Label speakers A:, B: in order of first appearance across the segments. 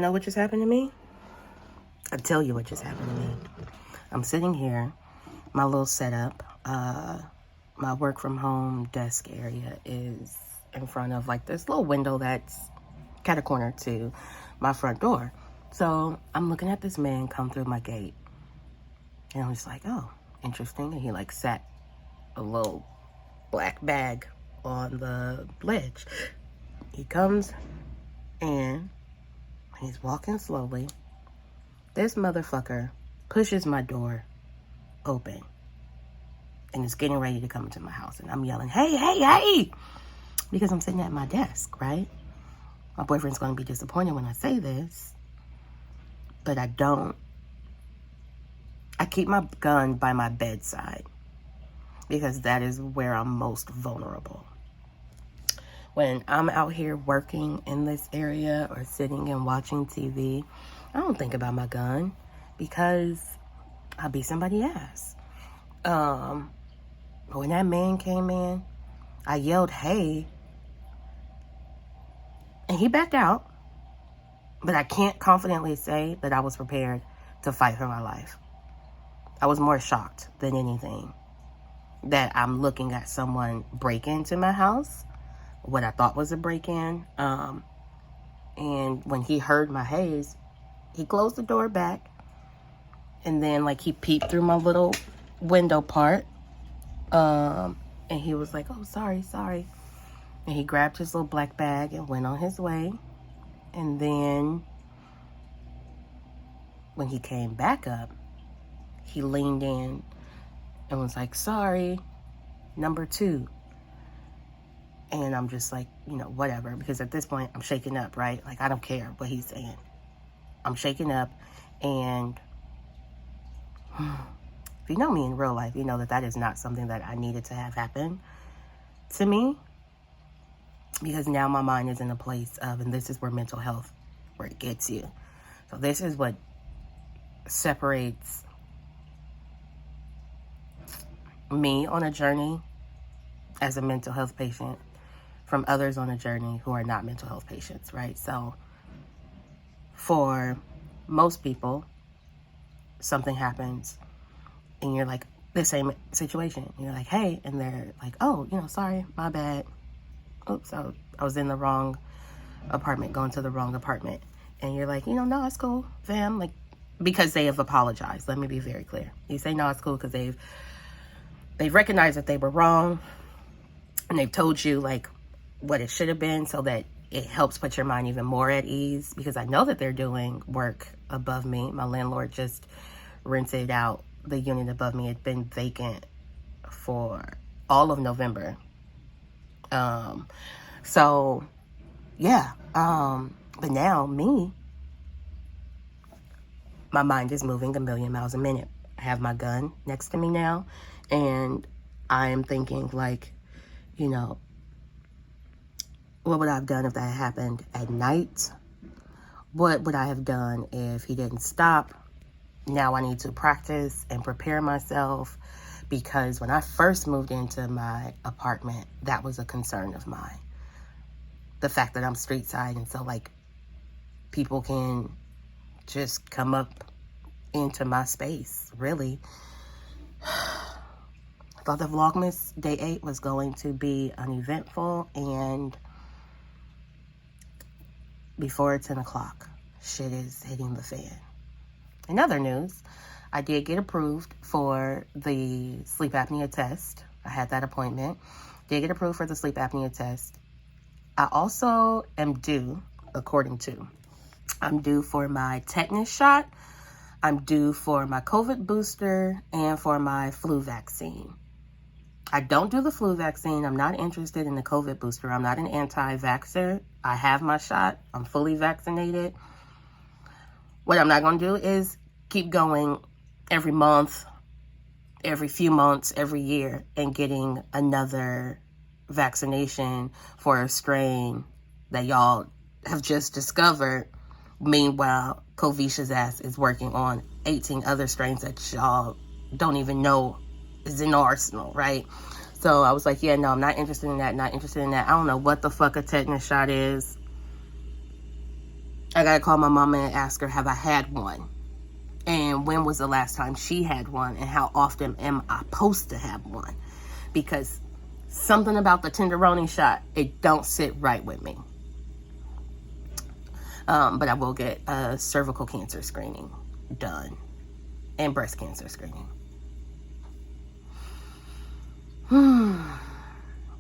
A: know what just happened to me? I'll tell you what just happened to me. I'm sitting here, my little setup, my work from home desk area is in front of like this little window that's cat a corner to my front door. So I'm looking at this man come through my gate, and I'm just like, oh, interesting. And he like sat a little black bag on the ledge. He comes and he's walking slowly. This motherfucker pushes my door open and is getting ready to come into my house. And I'm yelling, hey, hey, hey, because I'm sitting at my desk, right? My boyfriend's going to be disappointed when I say this, but I keep my gun by my bedside because that is where I'm most vulnerable. When I'm out here working in this area or sitting and watching TV, I don't think about my gun because I'll beat somebody's ass. When that man came in, I yelled, hey, and he backed out, but I can't confidently say that I was prepared to fight for my life. I was more shocked than anything that I'm looking at someone break into my house, what I thought was a break-in, and when he heard my haze, he closed the door back, and then like he peeped through my little window part, and he was like, oh, sorry, and he grabbed his little black bag and went on his way. And then when he came back up, he leaned in and was like, sorry, number 2. And I'm just like, whatever, because at this point I'm shaking up, right? Like, I don't care what he's saying. I'm shaking up, and if you know me in real life, you know that that is not something that I needed to have happen to me, because now my mind is in a place of, and this is where mental health, where it gets you. So this is what separates me on a journey as a mental health patient from others on a journey who are not mental health patients, right? So for most people, something happens and you're like, the same situation. You're like, hey, and they're like, oh, sorry, my bad. Oops, I was in the wrong apartment, going to the wrong apartment. And you're like, no, it's cool, fam. Like, because they have apologized. Let me be very clear. You say, no, it's cool, because they've recognized that they were wrong, and they've told you like what it should have been, so that it helps put your mind even more at ease, because I know that they're doing work above me. My landlord just rented out the unit above me. It's been vacant for all of November. So yeah. But now my mind is moving a million miles a minute. I have my gun next to me now, and I am thinking like, what would I have done if that happened at night? What would I have done if he didn't stop? Now I need to practice and prepare myself, because when I first moved into my apartment, that was a concern of mine. The fact that I'm street side, and so like people can just come up into my space, really. I thought the Vlogmas Day 8 was going to be uneventful, and before 10 o'clock, shit is hitting the fan. In other news, I did get approved for the sleep apnea test. I had that appointment. Did get approved for the sleep apnea test. I also am due, I'm due for my tetanus shot. I'm due for my COVID booster and for my flu vaccine. I don't do the flu vaccine. I'm not interested in the COVID booster. I'm not an anti-vaxxer. I have my shot. I'm fully vaccinated. What I'm not going to do is keep going every month, every few months, every year, and getting another vaccination for a strain that y'all have just discovered. Meanwhile, Covisha's ass is working on 18 other strains that y'all don't even know is in the arsenal, right? So I was like, yeah, no, I'm not interested in that, I don't know what the fuck a tetanus shot is. I gotta call my mama and ask her, have I had one? And when was the last time she had one? And how often am I supposed to have one? Because something about the tenderoni shot, it don't sit right with me. But I will get a cervical cancer screening done and breast cancer screening.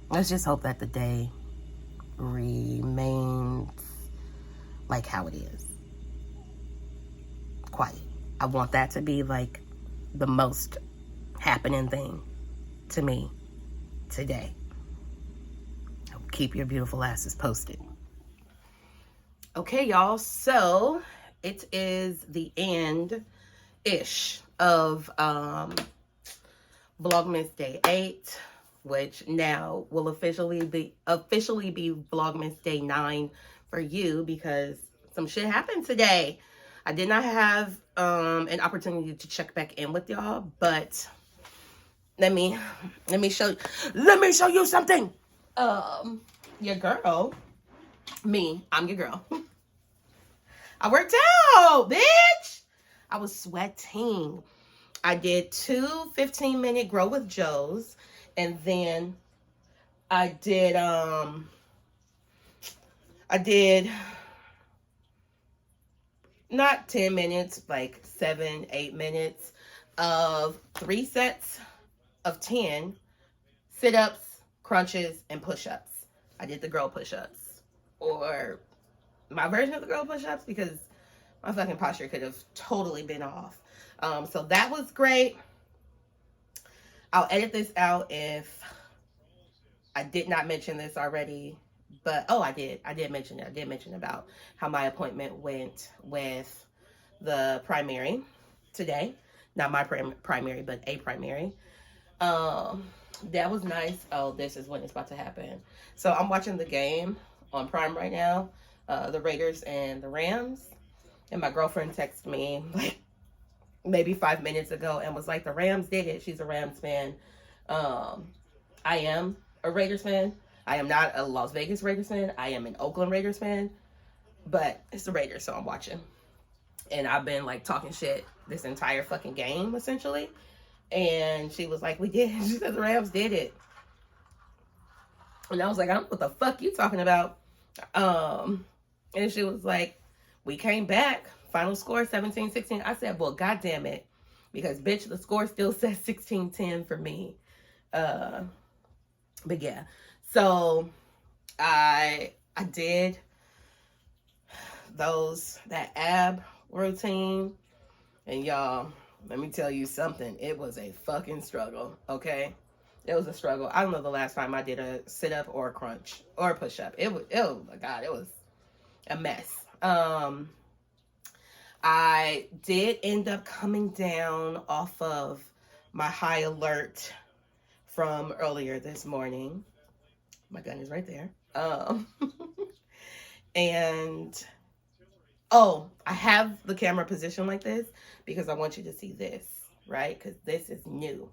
A: Let's just hope that the day remains like how it is. Quiet. I want that to be like the most happening thing to me today. Keep your beautiful asses posted. Okay, y'all. So it is the end-ish of Vlogmas Day 8, which now will officially be Vlogmas Day 9 for you, because some shit happened today. I did not have an opportunity to check back in with y'all, but let me show you something. Your girl, I'm your girl. I worked out, bitch. I was sweating. I did 2 15-minute Grow with Joes, and then I did not 10 minutes, like 7-8 minutes of 3 sets of 10 sit-ups, crunches, and push-ups. I did the girl push-ups, or my version of the girl push-ups, because my fucking posture could have totally been off. So that was great. I'll edit this out if I did not mention this already, but I did mention it. I did mention about how my appointment went with the primary today. Not my primary, but a primary. That was nice. Oh, this is when it's about to happen. So I'm watching the game on Prime right now, the Raiders and the Rams. And my girlfriend texted me like maybe 5 minutes ago and was like, the Rams did it. She's a Rams fan. I am a Raiders fan. I am not a Las Vegas Raiders fan. I am an Oakland Raiders fan. But it's the Raiders, so I'm watching. And I've been like talking shit this entire fucking game, essentially. And she was like, we did. She said the Rams did it. And I was like, I don't know what the fuck you talking about. And she was like, we came back. Final score 17-16. I said, well, goddamn it. Because, bitch, the score still says 16-10 for me. But yeah. So I did that ab routine. And y'all, let me tell you something. It was a fucking struggle, okay? It was a struggle. I don't know the last time I did a sit-up or a crunch or a push-up. Oh my God, it was a mess. I did end up coming down off of my high alert from earlier this morning. My gun is right there. And I have the camera positioned like this because I want you to see this, right? Because this is new.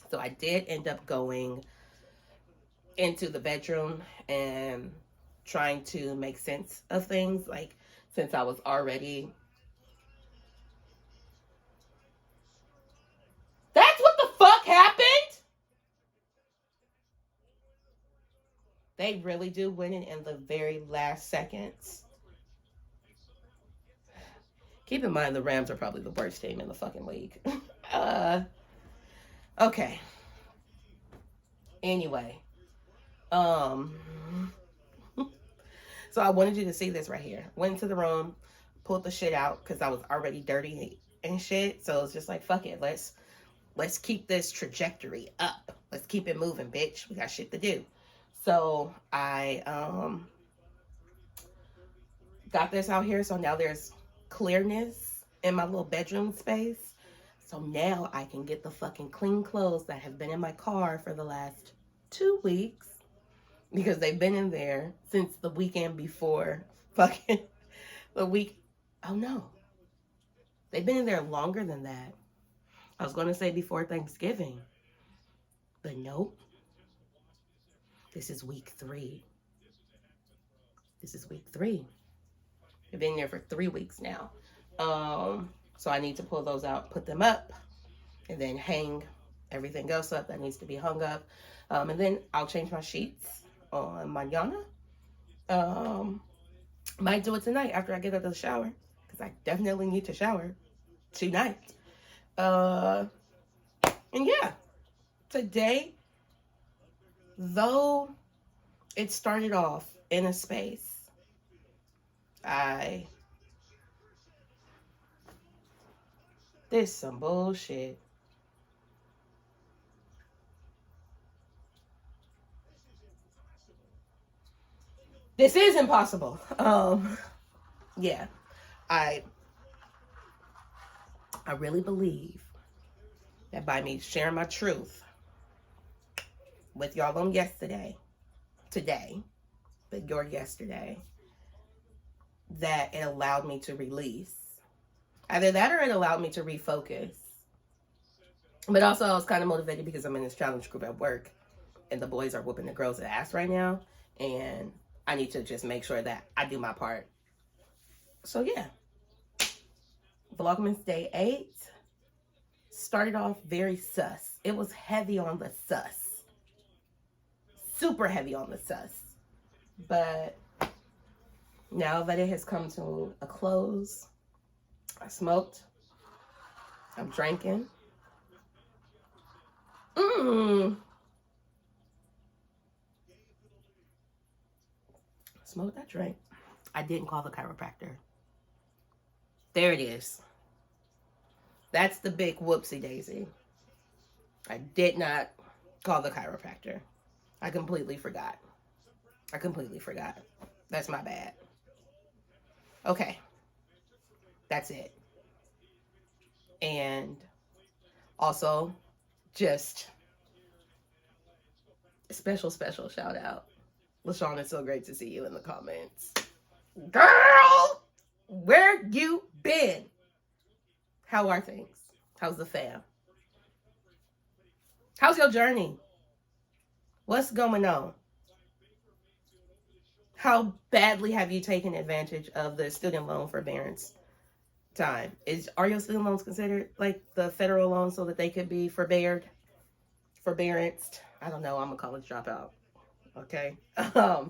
A: So I did end up going into the bedroom and trying to make sense of things, like, since I was already... That's what the fuck happened? They really do win it in the very last seconds. Keep in mind, the Rams are probably the worst team in the fucking league. Okay. Anyway. So I wanted you to see this right here. Went into the room, pulled the shit out because I was already dirty and shit. So it's just like, fuck it. Let's keep this trajectory up. Let's keep it moving, bitch. We got shit to do. So I got this out here. So now there's clearness in my little bedroom space. So now I can get the fucking clean clothes that have been in my car for the last 2 weeks, because they've been in there since the weekend before fucking the week. Oh no. They've been in there longer than that. I was going to say before Thanksgiving, but nope. This is week 3. This is week 3. They've been there for 3 weeks now. So I need to pull those out, put them up, and then hang everything else up that needs to be hung up. And then I'll change my sheets on mañana. Might do it tonight after I get out of the shower, because I definitely need to shower tonight. And yeah, today, though it started off in a space, there's some bullshit. This is impossible. Yeah, I really believe that by me sharing my truth with y'all on today, but your yesterday, that it allowed me to release. Either that or it allowed me to refocus. But also I was kind of motivated because I'm in this challenge group at work and the boys are whooping the girls' ass right now. And I need to just make sure that I do my part. So yeah. Vlogmas Day 8 started off very sus. It was heavy on the sus. Super heavy on the sus. But now that it has come to a close, I smoked. I'm drinking. Smoked, I drank. I didn't call the chiropractor. There it is. That's the big whoopsie daisy. I did not call the chiropractor. I completely forgot. That's my bad. Okay. That's it. And also, just a special shout out. LaShawn, it's so great to see you in the comments. Girl, where you been? How are things? How's the fam? How's your journey? What's going on? How badly have you taken advantage of the student loan forbearance time? Are your student loans considered like the federal loans so that they could be forbearanced? I don't know. I'm a college dropout. Okay. But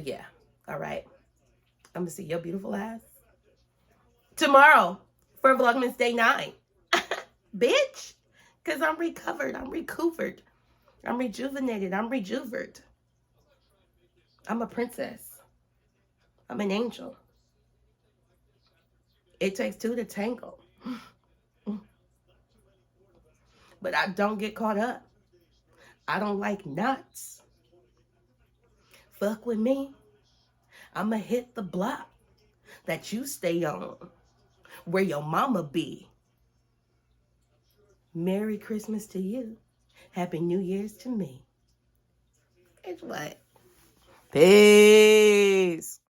A: yeah. All right. I'm gonna see your beautiful ass tomorrow for Vlogmas Day 9. Bitch. Because I'm recovered. I'm rejuvenated. I'm rejuvered. I'm a princess. I'm an angel. It takes two to tangle. But I don't get caught up. I don't like knots. Fuck with me. I'ma hit the block that you stay on, where your mama be. Merry Christmas to you. Happy New Year's to me. It's what? Peace.